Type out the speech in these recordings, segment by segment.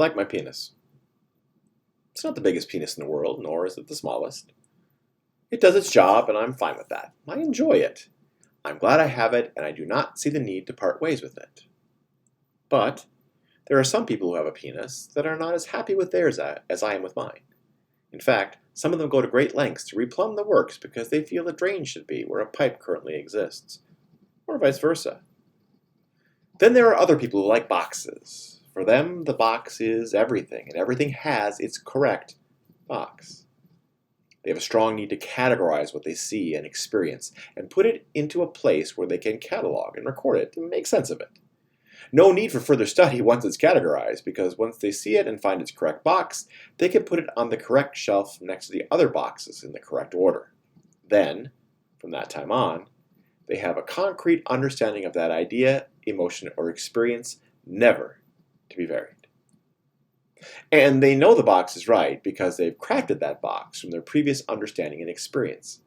like my penis. It's not the biggest penis in the world, nor is it the smallest. It does its job, and I'm fine with that. I enjoy it. I'm glad I have it, and I do not see the need to part ways with it. But there are some people who have a penis that are not as happy with theirs as I am with mine. In fact, some of them go to great lengths to replumb the works because they feel a drain should be where a pipe currently exists, or vice versa. Then there are other people who like boxes. For them, the box is everything, and everything has its correct box. They have a strong need to categorize what they see and experience and put it into a place where they can catalog and record it and make sense of it. No need for further study once it's categorized, because once they see it and find its correct box, they can put it on the correct shelf next to the other boxes in the correct order. Then, from that time on, they have a concrete understanding of that idea, emotion, or experience, never to be varied. And they know the box is right because they've crafted that box from their previous understanding and experience.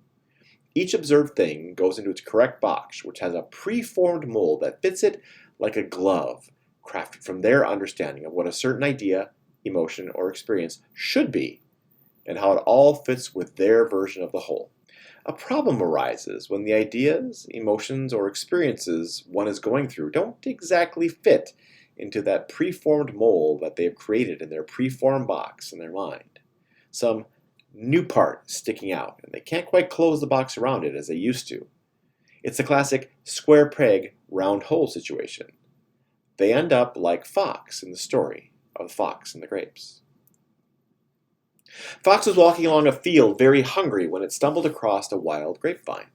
Each observed thing goes into its correct box, which has a preformed mold that fits it like a glove, crafted from their understanding of what a certain idea, emotion, or experience should be, and how it all fits with their version of the whole. A problem arises when the ideas, emotions, or experiences one is going through don't exactly fit into that preformed mold that they have created in their preformed box in their mind. Some new part sticking out, and they can't quite close the box around it as they used to. It's the classic square peg, round hole situation. They end up like Fox in the story of the Fox and the Grapes. Fox was walking along a field very hungry when it stumbled across a wild grapevine.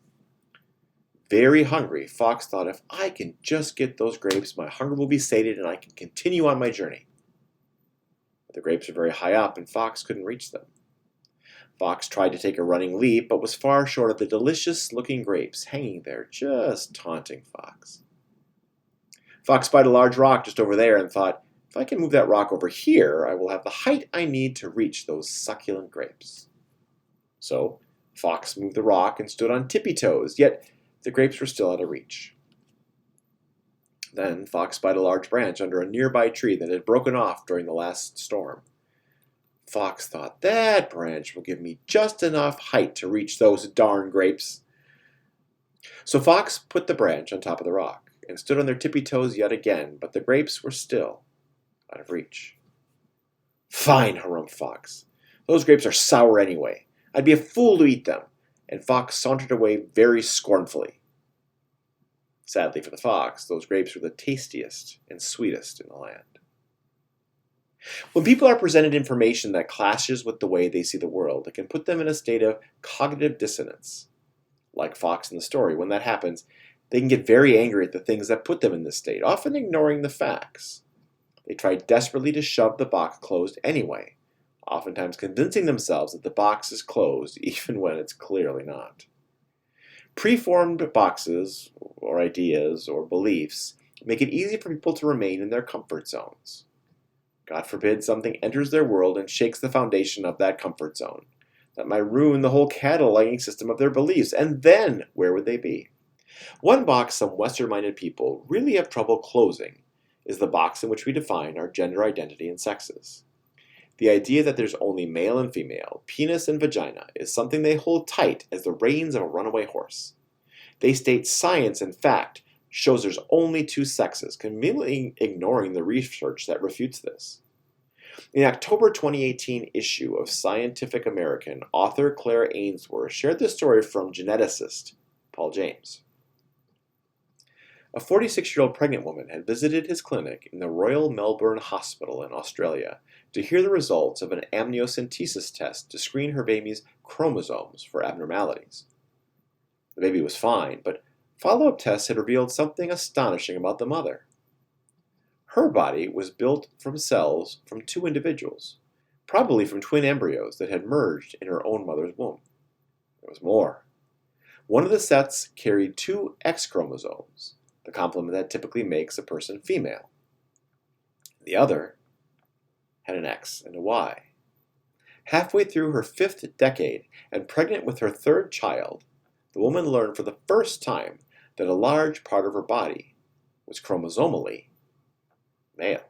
Very hungry, Fox thought, if I can just get those grapes, my hunger will be sated and I can continue on my journey. But the grapes were very high up and Fox couldn't reach them. Fox tried to take a running leap, but was far short of the delicious-looking grapes hanging there, just taunting Fox. Fox spied a large rock just over there and thought, if I can move that rock over here, I will have the height I need to reach those succulent grapes. So Fox moved the rock and stood on tippy toes, yet the grapes were still out of reach. Then Fox spied a large branch under a nearby tree that had broken off during the last storm. Fox thought, that branch will give me just enough height to reach those darn grapes. So Fox put the branch on top of the rock and stood on their tippy toes yet again, but the grapes were still out of reach. Fine, harumphed Fox. Those grapes are sour anyway. I'd be a fool to eat them. And Fox sauntered away very scornfully. Sadly for the fox, those grapes were the tastiest and sweetest in the land. When people are presented information that clashes with the way they see the world, it can put them in a state of cognitive dissonance. Like Fox in the story, when that happens, they can get very angry at the things that put them in this state, often ignoring the facts. They try desperately to shove the box closed anyway, oftentimes convincing themselves that the box is closed even when it's clearly not. Preformed boxes, or ideas, or beliefs make it easy for people to remain in their comfort zones. God forbid something enters their world and shakes the foundation of that comfort zone. That might ruin the whole cataloging system of their beliefs, and then where would they be? One box some Western-minded people really have trouble closing is the box in which we define our gender identity and sexes. The idea that there's only male and female, penis and vagina, is something they hold tight as the reins of a runaway horse. They state science and fact shows there's only two sexes, conveniently ignoring the research that refutes this. In the October 2018 issue of Scientific American, author Claire Ainsworth shared this story from geneticist Paul James. A 46-year-old pregnant woman had visited his clinic in the Royal Melbourne Hospital in Australia to hear the results of an amniocentesis test to screen her baby's chromosomes for abnormalities. The baby was fine, but follow-up tests had revealed something astonishing about the mother. Her body was built from cells from two individuals, probably from twin embryos that had merged in her own mother's womb. There was more. One of the sets carried two X chromosomes, the complement that typically makes a person female. The other had an X and a Y. Halfway through her 5th decade and pregnant with her 3rd child, the woman learned for the first time that a large part of her body was chromosomally male.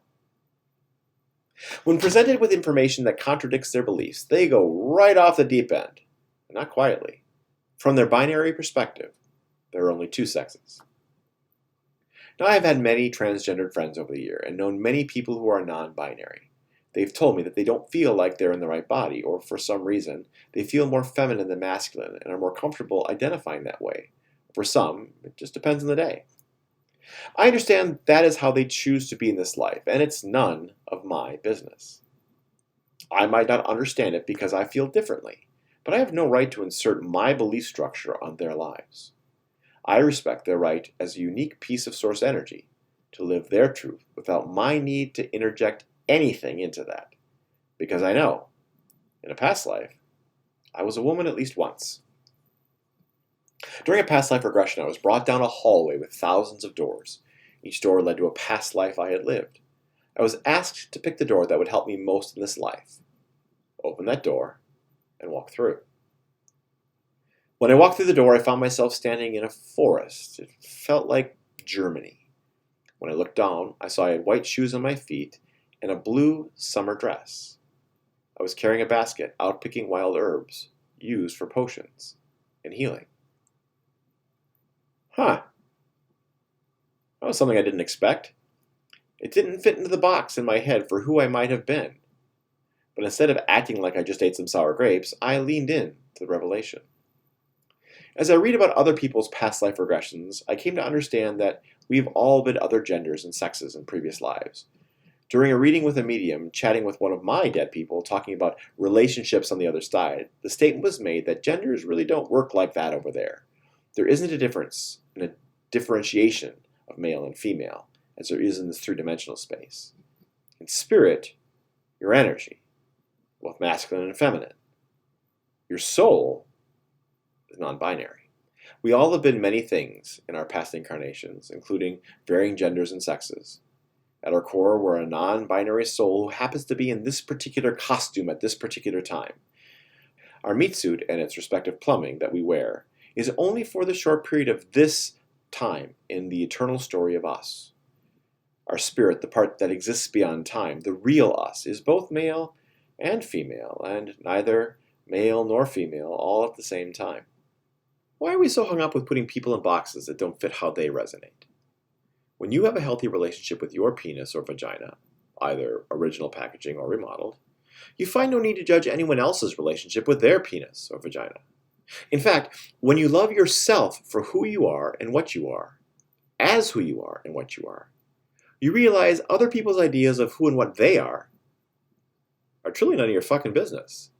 When presented with information that contradicts their beliefs, they go right off the deep end, and not quietly. From their binary perspective, there are only two sexes. Now, I have had many transgendered friends over the year and known many people who are non-binary. They've told me that they don't feel like they're in the right body, or for some reason, they feel more feminine than masculine and are more comfortable identifying that way. For some, it just depends on the day. I understand that is how they choose to be in this life, and it's none of my business. I might not understand it because I feel differently, but I have no right to insert my belief structure on their lives. I respect their right as a unique piece of source energy to live their truth without my need to interject anything into that, because I know, in a past life, I was a woman at least once. During a past life regression, I was brought down a hallway with thousands of doors. Each door led to a past life I had lived. I was asked to pick the door that would help me most in this life. Open that door and walk through. When I walked through the door, I found myself standing in a forest. It felt like Germany. When I looked down, I saw I had white shoes on my feet and a blue summer dress. I was carrying a basket, out picking wild herbs, used for potions and healing. Huh. That was something I didn't expect. It didn't fit into the box in my head for who I might have been. But instead of acting like I just ate some sour grapes, I leaned in to the revelation. As I read about other people's past life regressions, I came to understand that we've all been other genders and sexes in previous lives. During a reading with a medium, chatting with one of my dead people, talking about relationships on the other side, the statement was made that genders really don't work like that over there. There isn't a difference and a differentiation of male and female, as there is in this three-dimensional space. In spirit, your energy, both masculine and feminine. Your soul is non-binary. We all have been many things in our past incarnations, including varying genders and sexes. At our core, we're a non-binary soul who happens to be in this particular costume at this particular time. Our meat suit and its respective plumbing that we wear is only for the short period of this time in the eternal story of us. Our spirit, the part that exists beyond time, the real us, is both male and female, and neither male nor female all at the same time. Why are we so hung up with putting people in boxes that don't fit how they resonate? When you have a healthy relationship with your penis or vagina, either original packaging or remodeled, you find no need to judge anyone else's relationship with their penis or vagina. In fact, when you love yourself for who you are and what you are, as who you are and what you are, you realize other people's ideas of who and what they are truly none of your fucking business.